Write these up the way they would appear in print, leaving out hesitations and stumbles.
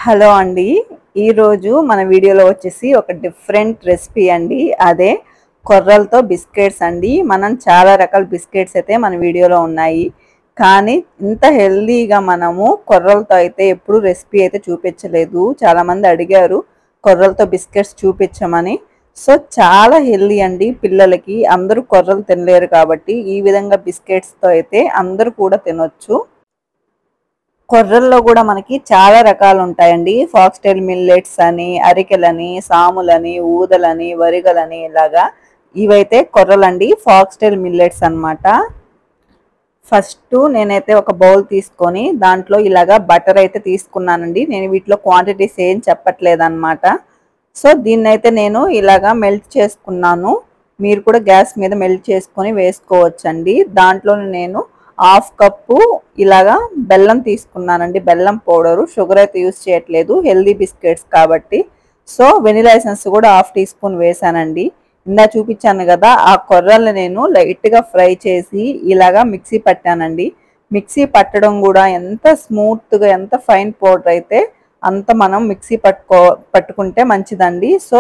Hello అండి. ఈరోజు మన వీడియోలో వచ్చేసి ఒక డిఫరెంట్ రెసిపీ అండి. అదే కొర్రలతో బిస్కెట్స్ అండి. మనం చాలా రకాల బిస్కెట్స్ అయితే మన వీడియోలో ఉన్నాయి. కానీ ఇంత హెల్దీగా మనము కొర్రలతో అయితే ఎప్పుడు రెసిపీ అయితే చూపించలేదు. చాలామంది అడిగారు కొర్రలతో బిస్కెట్స్ చూపించమని. సో చాలా హెల్దీ అండి. పిల్లలకి అందరూ కొర్రలు తినలేరు కాబట్టి ఈ విధంగా బిస్కెట్స్తో అయితే అందరూ కూడా తినొచ్చు. కొర్రల్లో కూడా మనకి చాలా రకాలు ఉంటాయండి. ఫాక్స్టైల్ మిల్లెట్స్ అని, అరికెలని, సాములని, ఊదలని, వరిగలని ఇలాగా. ఇవైతే కొర్రలండి, ఫాక్స్టైల్ మిల్లెట్స్ అన్నమాట. ఫస్ట్ నేనైతే ఒక బౌల్ తీసుకొని దాంట్లో ఇలాగా బటర్ అయితే తీసుకున్నానండి. నేను వీటిలో క్వాంటిటీస్ ఏం చెప్పట్లేదు అనమాట. సో దీన్నైతే నేను ఇలాగా మెల్ట్ చేసుకున్నాను. మీరు కూడా గ్యాస్ మీద మెల్ట్ చేసుకొని వేసుకోవచ్చండి. దాంట్లో నేను హాఫ్ కప్పు ఇలాగా బెల్లం తీసుకున్నానండి. బెల్లం పౌడరు, షుగర్ అయితే యూస్ చేయట్లేదు, హెల్దీ బిస్కెట్స్ కాబట్టి. సో వెనిలా ఎసెన్స్ కూడా హాఫ్ టీ స్పూన్ వేసానండి. ఇందా చూపించాను కదా, ఆ కొర్రల్ని నేను లైట్గా ఫ్రై చేసి ఇలాగా మిక్సీ పట్టానండి. మిక్సీ పట్టడం కూడా ఎంత స్మూత్గా, ఎంత ఫైన్ పౌడర్ అయితే అంత మనం మిక్సీ పట్టుకుంటే మంచిదండి. సో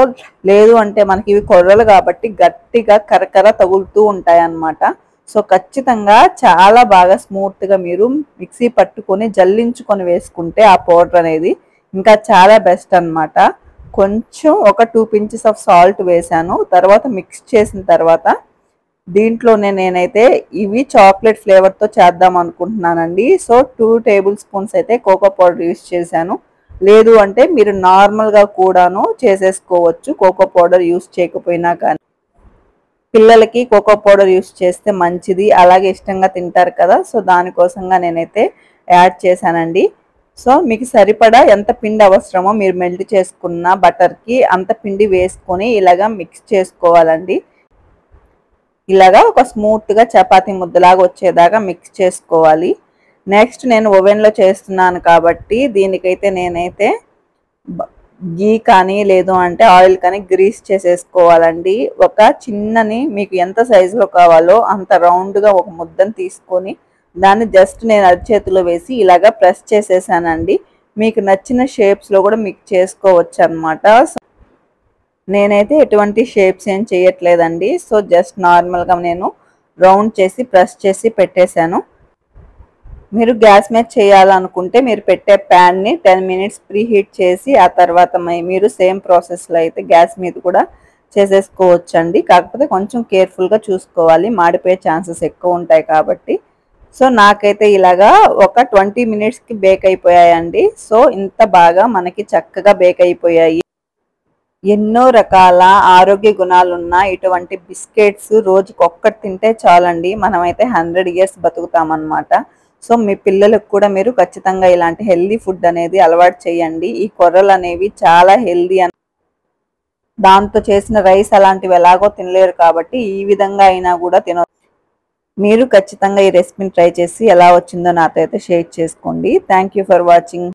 లేదు అంటే మనకి ఇవి కొర్రలు కాబట్టి గట్టిగా కరకర తగులుతూ ఉంటాయి అన్నమాట. సో ఖచ్చితంగా చాలా బాగా స్మూత్గా మీరు మిక్సీ పట్టుకొని జల్లించుకొని వేసుకుంటే ఆ పౌడర్ అనేది ఇంకా చాలా బెస్ట్ అన్నమాట. కొంచెం ఒక 2 pinches ఆఫ్ సాల్ట్ వేసాను. తర్వాత మిక్స్ చేసిన తర్వాత దీంట్లోనే నేనైతే ఇవి చాక్లెట్ ఫ్లేవర్తో చేద్దాం అనుకుంటున్నానండి. సో 2 tablespoons అయితే కోకో పౌడర్ యూస్ చేశాను. లేదు అంటే మీరు నార్మల్గా కూడాను చేసేసుకోవచ్చు, కోకో పౌడర్ యూస్ చేయకపోయినా కానీ. పిల్లలకి కోకో పౌడర్ యూస్ చేస్తే మంచిది, అలాగే ఇష్టంగా తింటారు కదా. సో దానికోసంగా నేనైతే యాడ్ చేశానండి. సో మీకు సరిపడా ఎంత పిండి అవసరమో మీరు మెల్ట్ చేసుకున్న బటర్కి అంత పిండి వేసుకొని ఇలాగా మిక్స్ చేసుకోవాలండి. ఇలాగా ఒక స్మూత్గా చపాతీ ముద్దలాగా వచ్చేదాకా మిక్స్ చేసుకోవాలి. నెక్స్ట్ నేను ఓవెన్లో చేస్తున్నాను కాబట్టి దీనికైతే నేనైతే గీ కానీ లేదు అంటే ఆయిల్ కానీ గ్రీస్ చేసేసుకోవాలండి. ఒక చిన్నని మీకు ఎంత సైజులో కావాలో అంత రౌండ్గా ఒక ముద్దను తీసుకొని దాన్ని జస్ట్ నేను అరచేతిలో వేసి ఇలాగా ప్రెస్ చేసేసానండి. మీకు నచ్చిన షేప్స్లో కూడా మీకు చేసుకోవచ్చు అనమాట. నేనైతే ఎటువంటి షేప్స్ ఏం చేయట్లేదండి. సో జస్ట్ నార్మల్గా నేను రౌండ్ చేసి ప్రెస్ చేసి పెట్టేశాను. మీరు గ్యాస్ మీద చేయాలనుకుంటే మీరు పెట్టే ప్యాన్ని 10 minutes ప్రీ హీట్ చేసి ఆ తర్వాత మీరు సేమ్ ప్రాసెస్లో అయితే గ్యాస్ మీద కూడా చేసేసుకోవచ్చండి. కాకపోతే కొంచెం కేర్ఫుల్గా చూసుకోవాలి, మాడిపోయే ఛాన్సెస్ ఎక్కువ ఉంటాయి కాబట్టి. సో నాకైతే ఇలాగా ఒక 20 minutesకి బేక్ అయిపోయాయండి. సో ఇంత బాగా మనకి చక్కగా బేక్ అయిపోయాయి. ఎన్నో రకాల ఆరోగ్య గుణాలున్న ఇటువంటి బిస్కెట్స్ రోజుకి ఒక్కటి తింటే చాలండి, మనమైతే 100 years బతుకుతామన్నమాట. సో మీ పిల్లలకు కూడా మీరు ఖచ్చితంగా ఇలాంటి హెల్దీ ఫుడ్ అనేది అలవాటు చేయండి. ఈ కొర్రలు అనేవి చాలా హెల్దీ దాంతో చేసిన రైస్ అలాంటివి ఎలాగో తినలేరు కాబట్టి ఈ విధంగా అయినా కూడా తినవచ్చు. మీరు ఖచ్చితంగా ఈ రెసిపీని ట్రై చేసి ఎలా వచ్చిందో నాతో అయితే షేర్ చేసుకోండి. Thank you for watching.